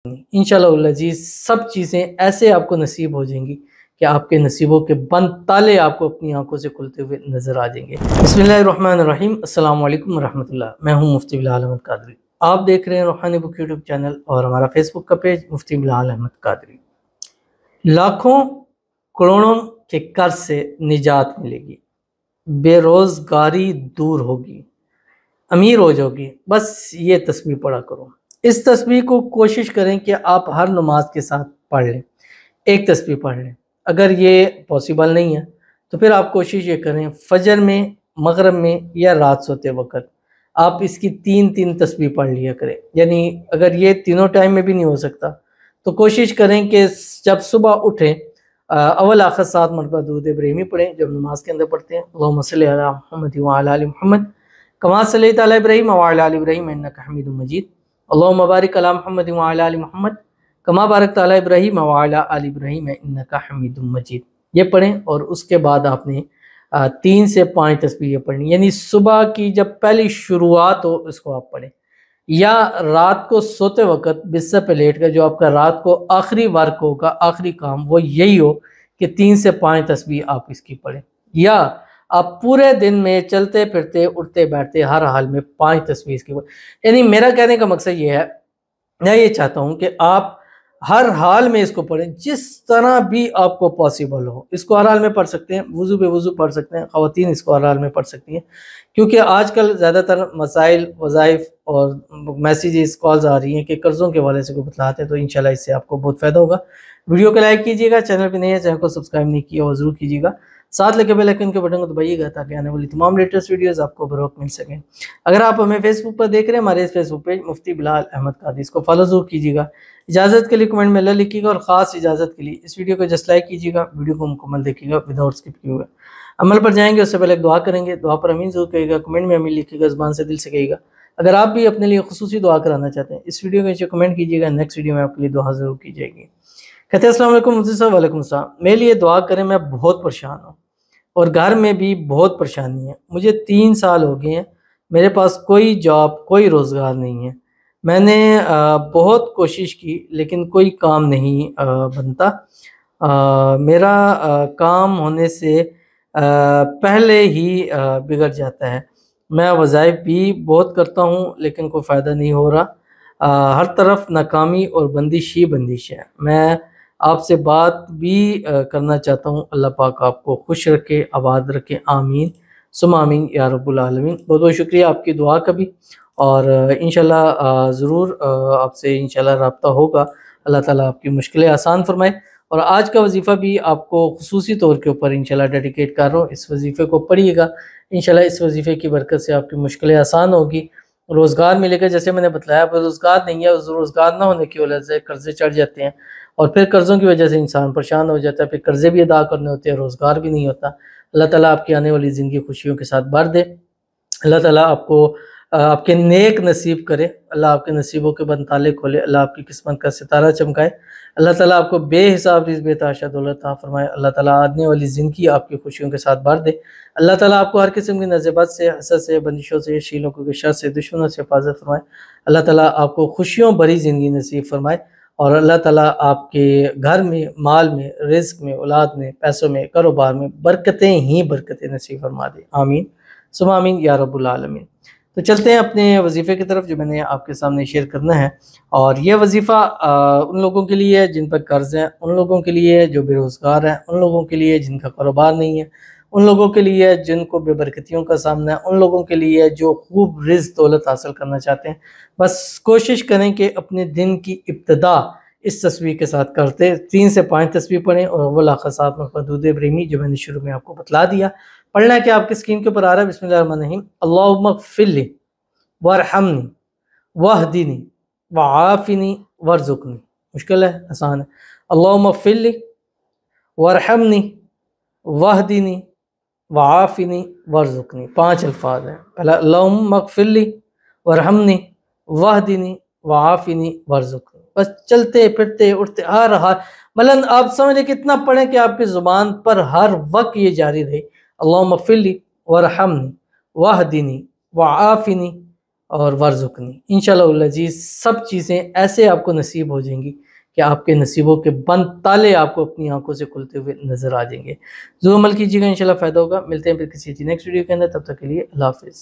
انشاءاللہ العزیز سب چیزیں ایسے آپ کو نصیب ہو جائیں گی کہ آپ کے نصیبوں کے بند تالے آپ کو اپنی آنکھوں سے کھلتے ہوئے نظر آ جائیں گے۔ بسم اللہ الرحمن الرحیم، السلام علیکم ورحمۃ اللہ۔ میں ہوں مفتی بلال احمد قادری، آپ دیکھ رہے ہیں روحانی بک یوٹیوب چینل اور ہمارا فیس بک کا پیج مفتی بلال احمد قادری۔ لاکھوں کروڑوں کے قرض سے نجات ملے گی، بے روزگاری دور ہوگی، امیر ہو جاؤ گی، بس یہ تسبیح پڑھا کرو۔ اس تسبیح کو کوشش کریں کہ آپ ہر نماز کے ساتھ پڑھ لیں، ایک تسبیح پڑھ لیں۔ اگر یہ پاسبل نہیں ہے تو پھر آپ کوشش یہ کریں فجر میں، مغرب میں یا رات سوتے وقت آپ اس کی تین تسبیح پڑھ لیا کریں۔ یعنی اگر یہ تینوں ٹائم میں بھی نہیں ہو سکتا تو کوشش کریں کہ جب صبح اٹھیں اول آخر 7 مرتبہ درود ابراہیمی پڑھیں جب نماز کے اندر پڑھتے ہیں۔ اللہم صلی علی محمد وعلی آل محمد کما صلیت علی ابراہیم وعلی آل ابراہیم انک حمید مجید، اللہم بارک علی محمد وعلی آل محمد کما بارکت علی ابراہیم وعلی آل ابراہیم انک حمید مجید، یہ پڑھیں۔ اور اس کے بعد آپ نے 3 سے 5 تسبیحیں پڑھنی، یعنی صبح کی جب پہلی شروعات ہو اس کو آپ پڑھیں، یا رات کو سوتے وقت بستر پہ لیٹ کر جو آپ کا رات کو آخری ورک ہوگا، آخری کام وہ یہی ہو کہ 3 سے 5 تسبیح آپ اس کی پڑھیں، یا آپ پورے دن میں چلتے پھرتے اٹھتے بیٹھتے ہر حال میں 5 تسبیح اس کی پڑھیں۔ یعنی میرا کہنے کا مقصد یہ ہے، میں یہ چاہتا ہوں کہ آپ ہر حال میں اس کو پڑھیں، جس طرح بھی آپ کو پاسبل ہو۔ اس کو ہر حال میں پڑھ سکتے ہیں، وضو بے وضو پڑھ سکتے ہیں، خواتین اس کو ہر حال میں پڑھ سکتی ہیں، کیونکہ آج کل زیادہ تر مسائل، وظائف اور میسیجز، کالز آ رہی ہیں کہ قرضوں کے حوالے سے کوئی بتلاتے ہیں، تو انشاءاللہ اس سے آپ کو بہت فائدہ ہوگا۔ ویڈیو کو لائک کیجیے گا، چینل پہ نہیں ہے چینل کو سبسکرائب نہیں کیا وہ ضرور کیجیے گا، ساتھ لے کے بیل آئیکن کے بٹن کو دبائیے گا تاکہ آنے والی تمام لیٹسٹ ویڈیوز آپ کو بروقت مل سکیں۔ اگر آپ ہمیں فیس بک پر دیکھ رہے ہیں، ہمارے اس فیس بک پیج مفتی بلال احمد قادری، اس کو فالو ضرور کیجیے گا۔ اجازت کے لیے کمنٹ میں اللہ لکھیے گا، اور خاص اجازت کے لیے اس ویڈیو کو جسٹ لائک کیجیے گا، ویڈیو کو مکمل دیکھیے گا وداؤٹ اسکپ کیے ہوئے۔ عمل پر جائیں گے اس سے پہلے ایک دعا کریں گے، دعا پر امین ضرور کہیے گا، کمنٹ میں امین لکھیے گا، زبان سے دل سے کہیے گا۔ اگر آپ بھی اپنے لیے خصوصی دعا کرانا چاہتے ہیں اس ویڈیو کے نیچے کمنٹ کیجیے گا، نیکسٹ ویڈیو میں آپ کے لیے دعا ضرور کی جائے گی۔ کہتے ہیں السلام علیکم مفتی صاحب۔ وعلیکم السلام۔ میرے لیے دعا کریں، میں بہت پریشان ہوں اور گھر میں بھی بہت پریشانی ہے، مجھے 3 سال ہو گئے ہیں، میرے پاس کوئی جاب، کوئی روزگار نہیں ہے، میں نے بہت کوشش کی لیکن کوئی کام نہیں بنتا، میرا کام ہونے سے پہلے ہی بگڑ جاتا ہے، میں وظائف بھی بہت کرتا ہوں لیکن کوئی فائدہ نہیں ہو رہا، ہر طرف ناکامی اور بندش ہی بندش ہے، میں آپ سے بات بھی کرنا چاہتا ہوں، اللہ پاک آپ کو خوش رکھے، آباد رکھے، آمین ثم آمین یا رب العالمین۔ بہت بہت شکریہ آپ کی دعا کا بھی، اور انشاءاللہ ضرور آپ سے انشاءاللہ رابطہ ہوگا، اللہ تعالیٰ آپ کی مشکلیں آسان فرمائے۔ اور آج کا وظیفہ بھی آپ کو خصوصی طور کے اوپر انشاءاللہ ڈیڈیکیٹ کر رہا ہوں، اس وظیفے کو پڑھیے گا، انشاءاللہ اس وظیفے کی برکت سے آپ کی مشکلیں آسان ہوگی، روزگار ملے گا۔ جیسے میں نے بتلایا روزگار نہیں ہے، اس روزگار نہ ہونے کی وجہ سے قرضے چڑھ جاتے ہیں، اور پھر قرضوں کی وجہ سے انسان پریشان ہو جاتا ہے، پھر قرضے بھی ادا کرنے ہوتے ہیں، روزگار بھی نہیں ہوتا۔ اللہ تعالیٰ آپ کی آنے والی زندگی خوشیوں کے ساتھ بھر دے، اللہ تعالیٰ آپ کو آپ کے نیک نصیب کرے، اللہ آپ کے نصیبوں کے بند تالے کھولے، اللہ آپ کی قسمت کا ستارہ چمکائے، اللہ تعالیٰ آپ کو بے حساب رزق بے تحاشا دولت عطا فرمائے، اللہ تعالیٰ آنے والی زندگی آپ کی خوشیوں کے ساتھ بھر دے، اللہ تعالیٰ آپ کو ہر قسم کی نظر بد سے، حسد سے، بندشوں سے، شیلوں کے شر سے، دشمنوں سے حفاظت فرمائے، اللہ تعالیٰ آپ کو خوشیوں بھری زندگی نصیب فرمائے، اور اللہ تعالیٰ آپ کے گھر میں، مال میں، رزق میں، اولاد میں، پیسوں میں، کاروبار میں برکتیں ہی برکتیں نصیب فرما دے، آمین ثم آمین یا رب العالمین۔ تو چلتے ہیں اپنے وظیفے کی طرف جو میں نے آپ کے سامنے شیئر کرنا ہے، اور یہ وظیفہ ان لوگوں کے لیے جن پر قرض ہیں، ان لوگوں کے لیے جو بے روزگار ہیں، ان لوگوں کے لیے جن کا کاروبار نہیں ہے، ان لوگوں کے لیے جن کو بے برکتیوں کا سامنا ہے، ان لوگوں کے لیے جو خوب رزق دولت حاصل کرنا چاہتے ہیں۔ بس کوشش کریں کہ اپنے دن کی ابتدا اس تسبیح کے ساتھ کرتے 3 سے 5 تسبیح پڑھیں، اور اول آخر 7 مرتبہ درود ابراہیمی جو میں نے شروع میں آپ کو بتلا دیا پڑھنا ہے، کہ آپ کی اسکرین کے اوپر آ رہا ہے۔ بسم اللہ الرحمن الرحیم، اللہم اغفر لی وارحمنی واہدنی وعافنی وارزقنی۔ مشکل ہے، آسان ہے۔ اللہم اغفر لی وارحمنی واہدنی وعافنی وارزقنی، 5 الفاظ ہیں۔ پہلا اللہم اغفر لی وارحمنی واہدنی وعافنی وارزقنی، بس چلتے پھرتے اٹھتے ہر حال، مطلب آپ سمجھ لیں کتنا پڑھیں کہ آپ کی زبان پر ہر وقت یہ جاری رہے، اللہم اغفر لی وارحمنی واہدنی وعافنی اور وارزقنی، انشاءاللہ العزیز سب چیزیں ایسے آپ کو نصیب ہو جائیں گی کہ آپ کے نصیبوں کے بند تالے آپ کو اپنی آنکھوں سے کھلتے ہوئے نظر آ جائیں گے۔ ضرور عمل کیجیے گا، انشاءاللہ فائدہ ہوگا۔ ملتے ہیں پھر کسی نیکسٹ ویڈیو کے اندر، تب تک کے لیے اللہ حافظ۔